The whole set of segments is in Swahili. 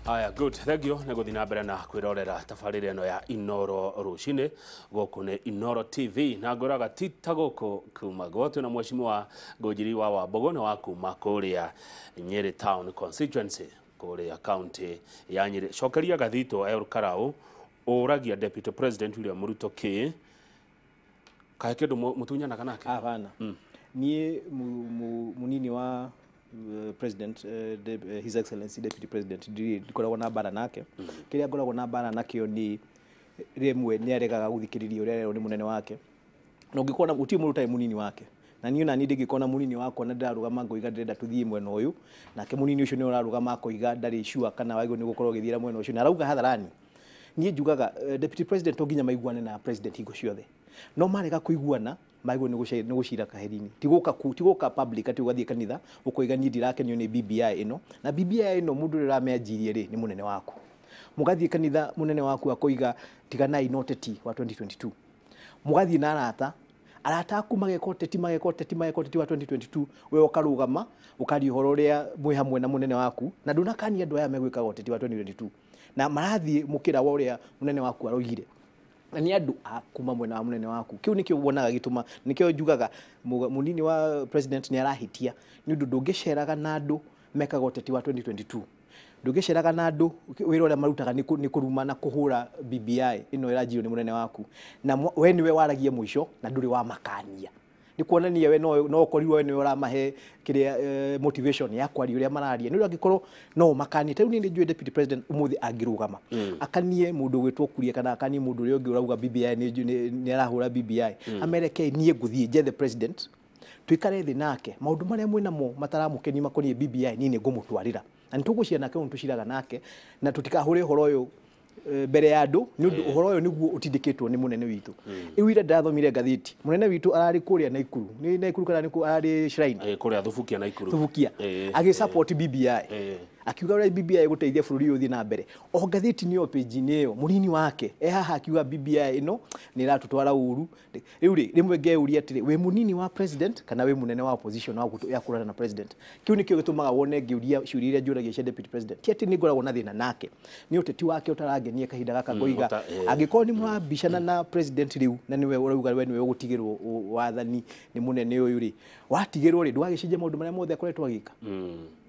Aya, good. Thank you. Nego thina mbere na kwirorera tabarĩra ĩno ya Inoro Rucini gũkũ nĩ Inoro TV na ngoraga tita gũkũ kuma gwotu na mheshimiwa Ngũnjiri wa Wambogo na wa kuma kũrĩa Nyeri Town constituency kũrĩa county ya Nyeri. Cokeria gathito El Karau ũragia Deputy President William Ruto ki kae kĩndũ mũtunyanaga nake? Hapana. Niĩ munini wa President, His Excellency Deputy President ndikoragwo na bara nake. Kiria ngoragwo na bara nakio ni rimwe ni aregaga guthikiriria uria ni munene wake. Na ungikona uti murutai munini wake. Na niĩ nani ndingikona munini wakwa na ndarugama ngoiga ndirenda tuthie mwena uyu. Nake munini ucio ni urarugama koiga ndari sure kana waigo ni gukorwo githira mwena ucio. Na arauga hatharani. Niĩ njugaga Deputy President onginya maiguane na President hingo ciothe. No marega kuiguana maigo ni gucira kaherinĩ tiguka public ati ugathie kanitha ukoiga ni ndirakenio ni BBI ino na BBI ino mundu rirameanjirie ri ni munene waku mugathie kanitha munene waku akoiga tiganai no uteti wa 2022 mugathie na arata aku mageka uteti wa 2022 we ukarugama ukari horo ria mwi hamwe na munene waku na ndunakania andu aya megwika uteti wa 2022 na marathie mukira wa uria munene waku aroigire na ni andu akuma mwena wa munene waku kiu nikio wonaga gituma nikio njugaga munini wa president ni arahitia ni undu ndungiceraga na andu mekaga uteti wa 2022 ndungiceraga na andu wira uria marutaga ni kuruma na kuhura BBI ino irajio ni munene waku na we niwe waragia mwisho na nduri wa makania ni kuonania we no korirwo we niwe uramahe kiria motivation ya kwari uria mararia ni angikorwo no makania ta ni njue Deputy President umuthi angirugama akanie mundu gwitwo kuria kana akanie mundu uri ungi urauga BBI ni arahura BBI amereke nie nguthie the President tuikare thi nake maundu maria mwina mo mataramukeni makonie BBI ni ngumutwarira na nitugucia nake untuciraga nake na tutikahure horo uyu mbere ya andu ni undu uhoro uyu niguo utindikitwo ni munene witu iwira ndathomire gatheti munene witu arari kuria na ikuru ni na ikuru kana ni arari shrine kuria thubukia na ikuru thubukia agi support BBI akiuga uri BBI guteithia bururi uthi na mbere o gatheti ni o page ni yo munini wake haha akiuga BBI ino ni ratutwara uru riu rimwe ngeuria atiri we munini wa president kana we munene wa opposition ya kurana na president kiu nikio gitumaga wone ngeuria ciuria iria njuragia cia Deputy President ti ati ni ngoragwo na thina nake ni uteti wake utarangenia kahinda gaka ngoiga angikoo ni mwabicana na president riu na niwe urauga we niwe ugutigirwo wathani ni munene uyu ri watigirwo ri ndwagicinje maundu maria mothe akoretwo agika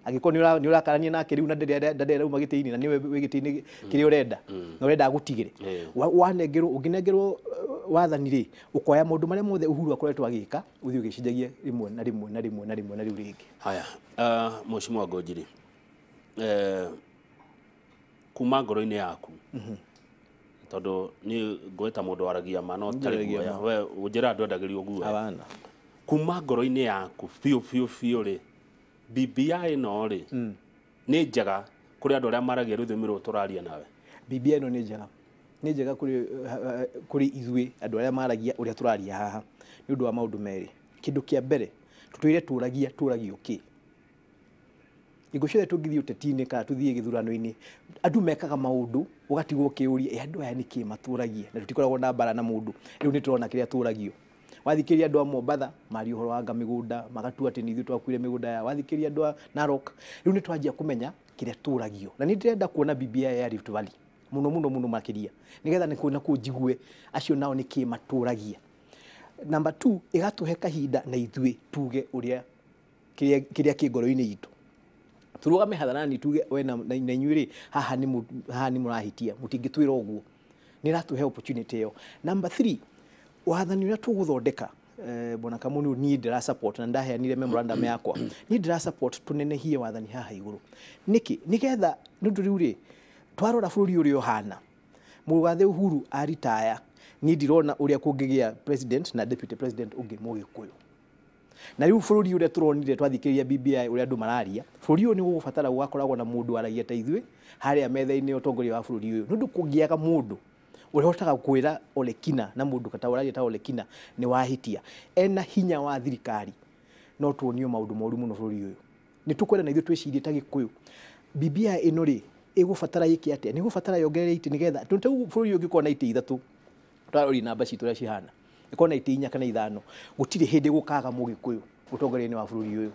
angikoo ni urakarania nake riu na ndende rauma gitiini na niwe wigitiini kiri urenda na urenda agutigire wanengerwo unginengerwo wathani ri ukoya maundu maria mothe Uhuru akoretwo agika uthio gicinjagie rimwe na riu ringi haya mheshimiwa Ngũnjiri kuma ngoro-ini yaku tondu ni ngwita mundu waragia ma no tari guoya we unjira andu endagirio guoya abana kuma ngoro-ini yaku fiu ri BBI no ri ni njega kuri andu aria maragia ruthimi ru turaria nawe BBI no ni njega kuri ithui andu aria maragia uria turaria haha ni undu wa maundu meri kindu kia mbere tutuire turagio ki igo ciothe tungithie uteti-ini kana tuthie githurano-ini andu mekaga maundu ugatigwo kiuria andu aya niki maturagia na tutikoragwo na bara na mundu riu ni turona kiria turagio wathikiria andu a Mombatha mari uhoro wa migunda magatua ati ni ithu twakuire migunda ya wathikiria andu a Narok riu ni twanjia kumenya kiria turagio na ni ndirenda kuona BBI ya Rift Valley muno makiria nigetha ni kuona ku jigue acio nao niki maturagia number 2 igatuhe kahinda na ithui tuge uria kiria kingoro-ini itu turugame hatharani tuge we na inyuiri haha ni murahitia mutingitwira uguo ni ratuhe opportunity yo number 3 wathani uria tuguthondeka bona kamuni ni ndira support na ndaheanire memorandum yakwa ni ndira support tunenehie wathani haha iguru niki nigetha nundu riu ri twarora bururi uri ohana mugathe Uhuru aritaya ni ndirona uria kungigia president na deputy president ungi mugikuyu na riu bururi uria turonire twathikiria BBI uria andu mararia bururi uyu ni gubatara gukoragwo na mundu aragia ta ithui haria metha-ini utongoria wa bururi uyu nundu kungiaga mundu uria hotaga kwira olekina na mundu katauraria ta olekina ni wahitia ena hinya wa thirikari no tuonio maundu moru muno bururi uyu ni tukwenda na ithui twicirie ta gikuyu BBI ino ri igubatara iki atia ni gubatara yongerere iti nigetha tuntu bururi uyu ngikona iti ithatu twarori namba citu ria cihana ikona iti 4 kana 5 gutire hindi gukaga mugikuyu utongoria-ini wa bururi uyu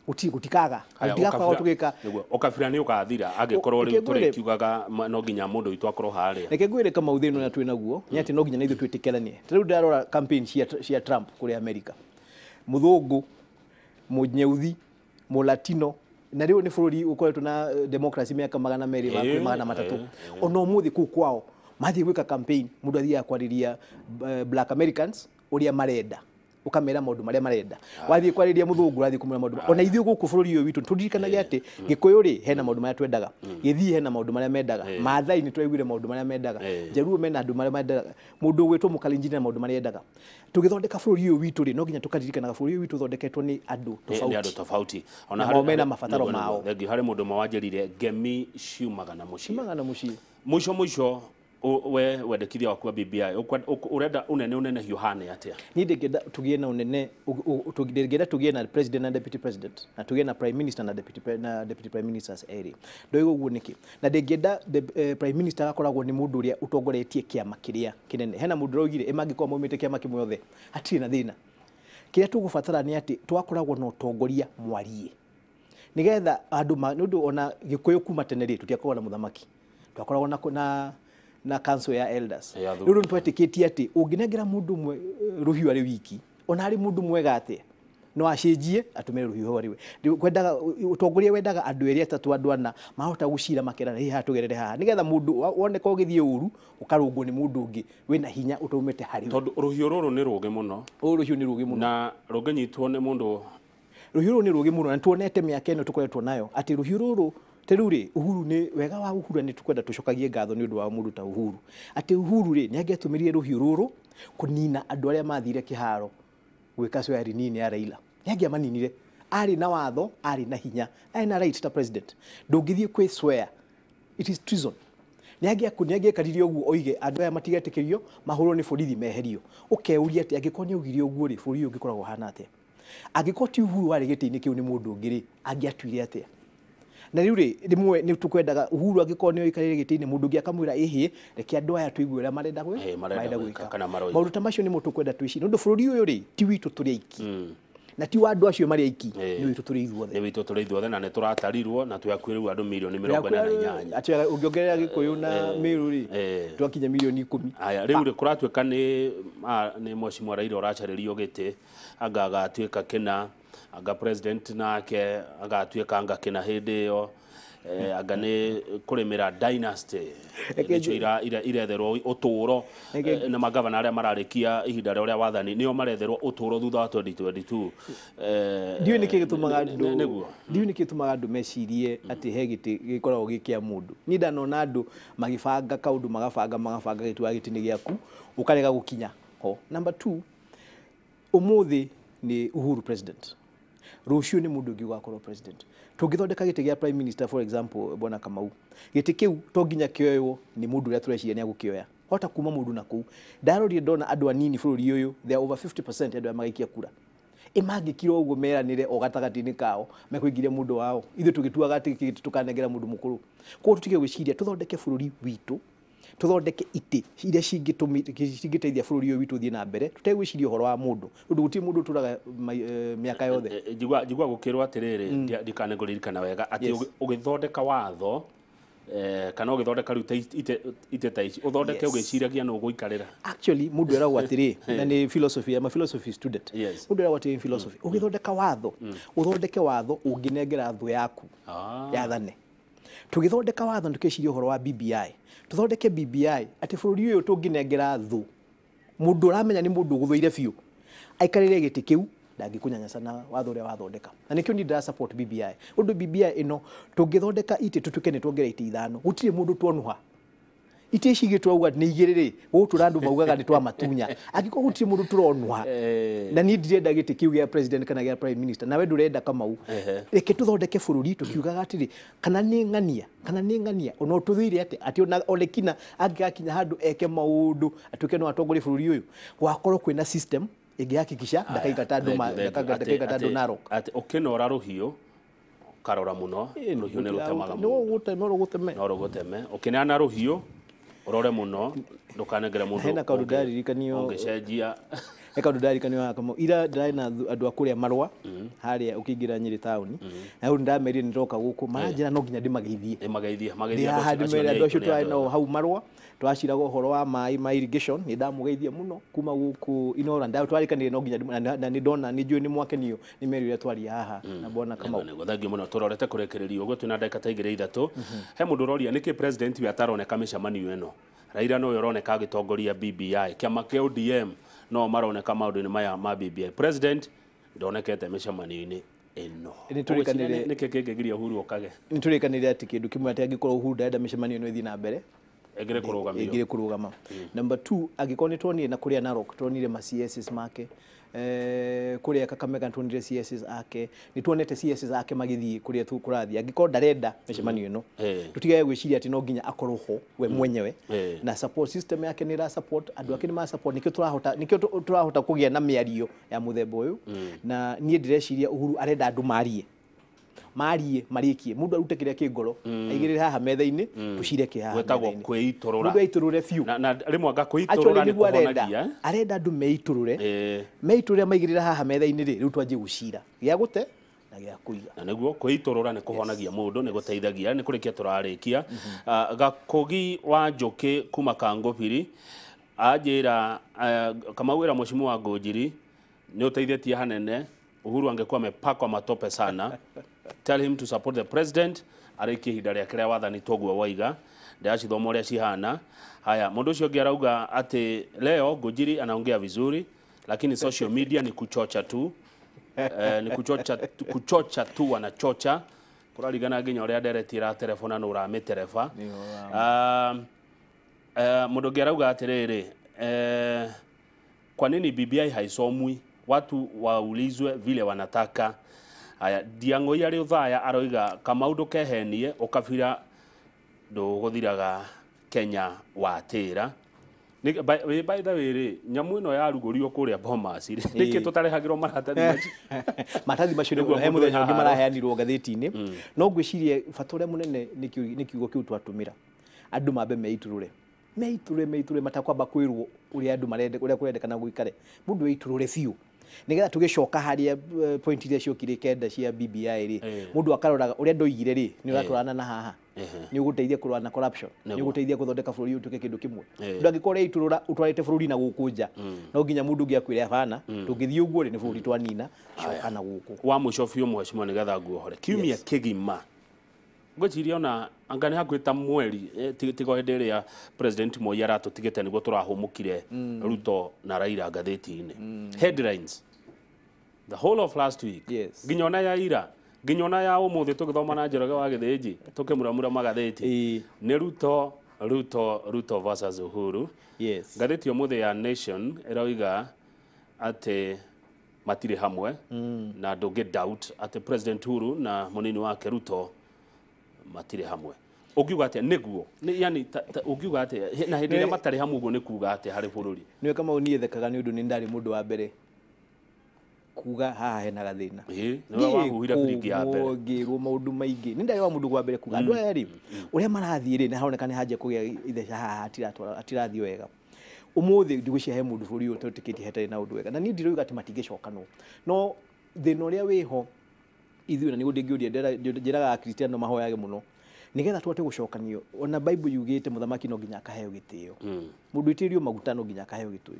gutikaga gutikaga tugika okabira ni ukathira agikorwo ri turi kiugaga no nginya mundu witu akorwo haria reke ngwire kama uthino na twina guo ni ati no nginya ithu twitikeranie riu ndarora campaign cia Trump kuri America muthungu munyeuthi mulatino na riu ni bururi ukoretwo na democracy miaka 200 300 ono muthi ku kwao mathi gwika campaign mundu athia kwariria black Americans uria marenda ukamera maundu maria marenda wathie kwariria muthungu wathie kumira maundu ona ithuĩ gũkũ bũrũri ũyũ witũ tũririkanagia atĩ gĩkũyũ ri hena maundu maria twendaga gĩthii hena maundu maria mendaga maathai ni twaiguire maundu maria mendaga jaruo mena andu maria mendaga mundu gwitwo mukalenjini na maundu maria yendaga tugithondeka bũrũri ũyũ witũ ri no nginya tukaririkanaga bũrũri ũyũ witũ thondeketwo ni andu tofauti ona harĩ mena mabataro mao harĩ mundu mawanjĩrire ngemi ciumaga na muciĩ mwisho we wendekithia waku BBI urenda unene hiuhane atia ni ndingenda tugie na unene ndingenda tugie na president na deputy president na tugie na prime minister na deputy prime ministers eri ndoigo guo niki na ndingenda prime minister akoragwo ni mundu uria utongoretie kiama kiria kinene hena mundu roigire imangikwa maumite kiama kimwe othe atiri na thina kiria tugubatara ni ati twakoragwo na utongoria mwarie nigetha andu nundu ona gikuyu kuma teneri tutiakorwo na muthamaki twakoragwo na council ya elders riu ntwetikitie ati unginengera mundu mwe ruhiu ari wiki ona ari mundu mwega ate no acenjie atumire ruhiu ari we kwendaga utongoria wendaga andu eri atatu andu ana mahota gucira makera hi hatugerere haha nigetha mundu wone ko githie uru ukarungwo ni mundu ungi wina hinya utumite hari tondu ruhiu ruru ni rugi muno ruhiu ni rugi muno na ruginyitwo ni mundu ruhiu ruru ni rugi muno na tuonete miaka ino tukoretwo nayo ati ruhiu ruru teruri Uhuru ni wega wa Uhuru ni tukwenda tucokagie ngatho ni undu wa mundu ta Uhuru ati Uhuru ri ni angetumirie ruhiu ruru kunina andu aria mathire kiharo gwika sweri nini ya Raila ni angiamaninire ari na watho ari na hinya ari na right ta president ndungithie kwi swear it is treason ni angiekaririe uguo oige andu aya matigetekirio mahurwo ni borithi meherio ukeuria ati angikoni ugire uguo ri bori ungikoragwo hana atia angikoti Uhuru wari giti-ini kiu ni mundu ungiri angiatuire atia na riu ri rimwe ni tukwendaga Uhuru agikonio ikarire giti-ini mundu ngi akamwira ihi reke andu aya tuiguira marenda gwika kana maroi maundu ta macio ni mutu kwenda twicirie nundu bururi uyu ri ti witu turi aiki na ti wa andu acio mari aiki ni witu turi ithuothe ni witu turi ithuothe na ni turatarirwo na twakwiriru andu milioni 48 ati ungiongerera gikuyu na miru ri twakinya milioni 10 aya riu ri kuratweka ni mheshimiwa Raila uracaririo giti agagatuika kina aga president nake agatuika anga kina hindi yo aga ni kurimira dynasty nicio iretherwo uturo na magavana aria mararikia ihinda ria wathani nio maretherwo uturo thutha wa 2022 ndiu niki gitumaga andu mecirie ati he giti gikoragwo gikia mundu ni ndanona andu magibanga kaundu magabanga gitua gitini giaku ukarega gukinya ho number 2 umuthi ni Uhuru president rucio ni mundu ngiugakorwo president tungithondeka giti gia prime minister for example bwana Kamau giti kiu to nginya kioywo ni mundu uria tureciria ni agukioya hota kuma mundu na kuu ndarorire ndona andu anini bururi uyu they are over 50% andu magikia kura imangikiro uguo meranire o gatagati-ini kao mekuingiria mundu wao ithu tugituaga ati tukanengera mundu mukuru ko tutige gwiciria tuthondeke bururi witu tuthondeke iti iria cingiteithia bururi uyu witu thie na mbere tutegwiciria uhoro wa mundu undu guti mundu turaga miaka yothe jigwa gukirwa atiriri ndikanenguririkana wega ati ugithondeka watho kana ugithondeka ruta iteta ici uthondeke ugiciragia no guikarira actually mundu eragwo atiri na ni philosophy ama philosophy student mundu eragwo atiri philosophy ugithondeka watho uthondeke watho unginengera thu yaku yathane tugithondeka watho ndukiciria uhoro wa BBI tuthondeke BBI ati bururi uyu tunginengera thu mundu uramenya ni mundu guthuire biu aikarire giti kiu ndangikunyanyasa na watho uria wathondeka na nikio ni nda support BBI undu BBI ino tungithondeka iti tutuke ni tuongera iti ithano gutire mundu twonuha iti cigitwo uga ni igiriri gutura andu maugaga ni twa matunya angiko gutire mundu turonuha na ni ndirenda giti kiu gia president kana gia prime minister nawe ndurenda Kamau reke tuthondeke bururi tukiugaga atiri kana ni ngania ono tuthuire ati ona olekina angiakinya handu eke maundu atuke no atongori bururi uyu gwakorwo kwina system igihakikisha ndakaigata andu Narok ati ukinora ruhiu karora muno ruhiu ni rutemaga no ruguteme ukineana ruhiu urore muno ndukanengere mundu hena kaundu ndaririkanio ungicenjia eka ndari kanyo kama ira ndari na andu akuria marwa haria ukiingira Nyeri town na hu ndamerie ndoka guku maranjira no nginya ndimageithie mageithie andu acio twari no hau marwa twashiraga uhoro wa mai ma irrigation ni ndamugeithia muno kuma guku Inora ndayo twarikanire no nginya na ni ndona ni njui ni mwakenio ni merire twari haha na bona kama nego thangi muno turorete kurekererio ugo twina ndaka ta igire ithatu he mundu roria niki president wi ataroneka micamanio eno Raila no yoroneka agitongoria BBI kiama kia ODM no maroneka maundu-ini maya ma BBI president ndonekete micamanio-ini eno niki kingigiria Uhuru okage niturikanire ati kindu kimwe ati angikorwo Uhuru ndaenda micamanio ino ithi na mbere egire kurugama number 2 agikorwo twonire na kuria Narok twonire ma CSs make kuria Kakamega twonire CSs ake ni tuonete CSs ake magithii kuria tukurathi agikorwo ndarenda micamanio ino tutigaye gwiciria ati no nginya akorwo ho we mwenyewe na support system yake ni ra support andu ake ni ma support nikio turahota kugia na miario ya muthemba uyu na nie ndireciria Uhuru arenda andu marie marikie mundu arute kiria kingoro aigirire haha metha-ini tucireke haha gwetagwo kwiiturura mundu aiturure fiu na rimwe anga kwiiturura ni kuhonagia arenda andu meiturure maigirire haha metha-ini riu twanjie gucira gia gute na gia kuiga na niguo kwiiturura ni kuhonagia mundu ni guteithagia ni kurikia turarikia Gakugi wa Njuki kuma Kangopiri ajira kama wira mushimu wa Ngũnjiri ni uteithĩtie hanene Uhuru angekuwa amepakwa matope sana tell him to support the president ariki hinda ria kiria wathani toguo waiga ndaci thomo ria cihana haya mundu ucio ngiarauga ati leo Ngũnjiri anaongea vizuri lakini social media ni kuchocha tu ni kuchocha tu wanachocha kurarigana nginya uria nderetira telefona no uramitereba mundu ngiarauga atiriri kwa nini BBI haisomwi watu waulizwe vile wanataka haya Diang'o yari uthaya aroiga kama undu kehenie ukabira nduguthiraga Kenya watira by the way nyamu ino ya rugurio kuria Bomas niki tutarehagirwo maratathi macio he muthenya ungi maraheanirwo ngatheti-ini no ngwicirie fatore munene ni kiugo kiu twatumira andu mambe meiturure matakwamba kwirwo uria andu marende uria kurendekana guikare mundu weiturure fiu nigetha tugicoka haria point iria ciokire kenda cia BBI ri mundu akaroraga uria ndoigire ri ni uratwarana na haha ni uguteithia kurwana na corruption ni uguteithia kuthondeka bururi utuke kindu kimwe ndu angikore iturura utwarite bururi na gukunja no nginya mundu ngiakwire hapana tungithii uguo ri ni bururi twanina coka na guku wa mucofio mweshimo nigetha nguohore kiumia kigima ngociria ona anga ni hakwita mweri tigo hindi iria president Moi aratutigite niguo turahumukire Ruto na Raila ngatheti-ini headlines the whole of last week ginyona ya ira ginyona ya umuthi tugithoma na Njoroge wa Githĩnji tukimuramura magatheti ni Ruto versus Uhuru ngatheti umuthi ya Nation irawiga ate matire hamwe na ndungi doubt ate president Uhuru na munini wake Ruto matire hamwe ugiuga ate niguo ni yani ugiuga ate na hindi ria matari hamwe uguo ni kuuga ate hari bururi niwe kama uniethekaga ni undu ni ndari mundu wa mbere kuga haha hena gathina ni wahuhira biriki ya mbere ngirwo maundu maingi ni ndari wa mundu wa mbere kuga andu aya ri uria marathie ri na haroneka ni haje kugia itheca haha atirathio wega umuthi ndigwiciria he mundu bururi utotikitie hetari na undu wega na ni ndiroiga ati matingicoka no thina uria wiho ithuĩ na niguo ndingiuria njiraga Kristiano mahoyage muno nigetha twote gucokanio ona Bible yugite muthamaki no nginya akaheo gitio mundu itirio maguta no nginya akaheo gitio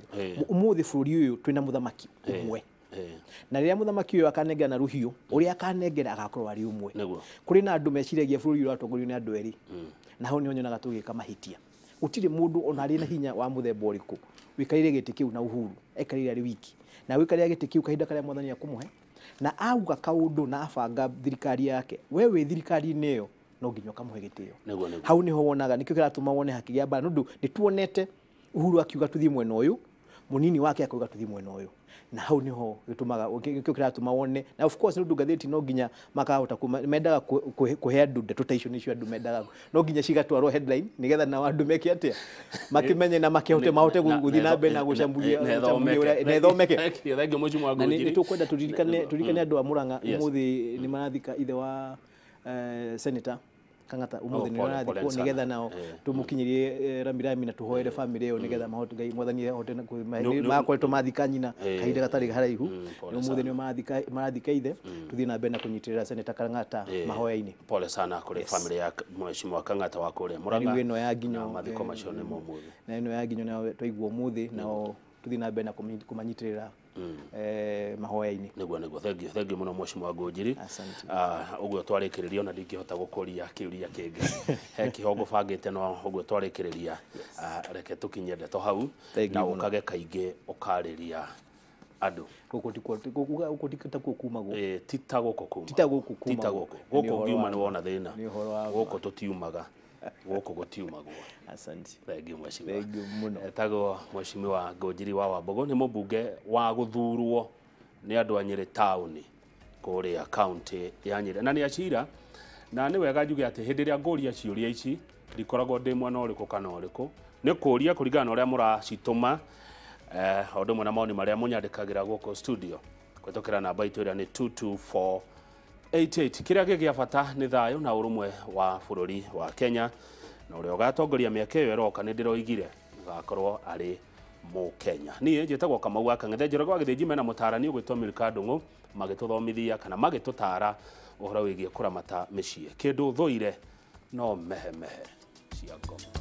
umuthi bururi uyu twina muthamaki umwe na riria muthamaki uyu akanengera na ruhiu uria akanengera agakorwo ari umwe kuri na andu meciragia bururi uratongorio ni andu eri na hau ni onyonaga tugika mahitia utire mundu ona ari na hinya wa muthemba uriku wikarire giti kiu na Uhuru ekarire ari wiki na wikarire giti kiu kahinda karia mwathani akumuhe na auga kaundu na abanga thirikari yake wewe thirikari-ini iyo no nginya kamuhe gitio hau niho wonaga nikio kiratuma wone haki gia bara nundu ni tuonete Uhuru akiuga tuthie mwena uyu munini wake akuuga tuthie mwena uyu na hau niho gitumaga nikio kiratuma wone na of course nundu gatheti no nginya makahota mendaga kuhe andu ndeto ta icio nicio andu mendaga no nginya cigatwarwo headline nigetha na andu meke atia makimenye na makihote mahote guthii na mbere na gucambulia na thomeke thangi mucimu wa Ngũnjiri ni tukwenda turirikane andu a Murang'a umuthi ni marathika ithe wa senator kangata umuthi ni rathikwo nigetha nao tumukinyirie rambi na tuhoere family yo nigetha mahote ngai mwathani hote makwetu mathika nyina kahinda gatari haraihu umuthi ni mathika ithe tuthie na mbere na kunyitirira seneta Kang'ata mahoya-ini. Pole sana kuri family ya mheshimiwa Kang'ata wa kule Murang'a ino ya ginyo mathiko macio ni umuthi na ino ya ginyo na twaigua umuthi na tuthie na mbere na kumanyitirira mahoya-ini. Niguo thank you muno mheshimiwa Ngũnjiri. Uguo twarikiriria na ndingihota gukuria kiuria kingi he kihongo bangite no uguo twarikiriria reke tukinye ndeto hau na ukage kaingi ukariria andu guko tikitakuo kumagwo titagwo guko ngiuma ni wona thina guko tutiumaga guko gutiumagwo. Asante. Thank you muno. Etagwo mheshimiwa Ngũnjiri wa Wambogo ni mubunge wa guthurwo ni andu a Nyeri town kuria county ya Nyeri na ni acira na ni wega njuge ati hindi ria nguria ciuria ici ndikoragwo ndi mwana uriku kana uriku ni kuria kuringana uria muracituma ondu mwana maoni maria munyandikagira guko studio kwetokera namba itu ira ni 22488. Kiria gigia bata ni thayo na urumwe wa bururi wa Kenya na uria ugatongoria miaka iyo iroka ni ndiroigire gakorwo ari mu Kenya. Nie njitagwo Kamau wa Kang'ethe njoragwo agithiji mena mutarani ugwitwo Milka Ndung'u magituthomithia kana magitutara uhoro wigie kuramata micii kindu thuire no mehe cia ngoma.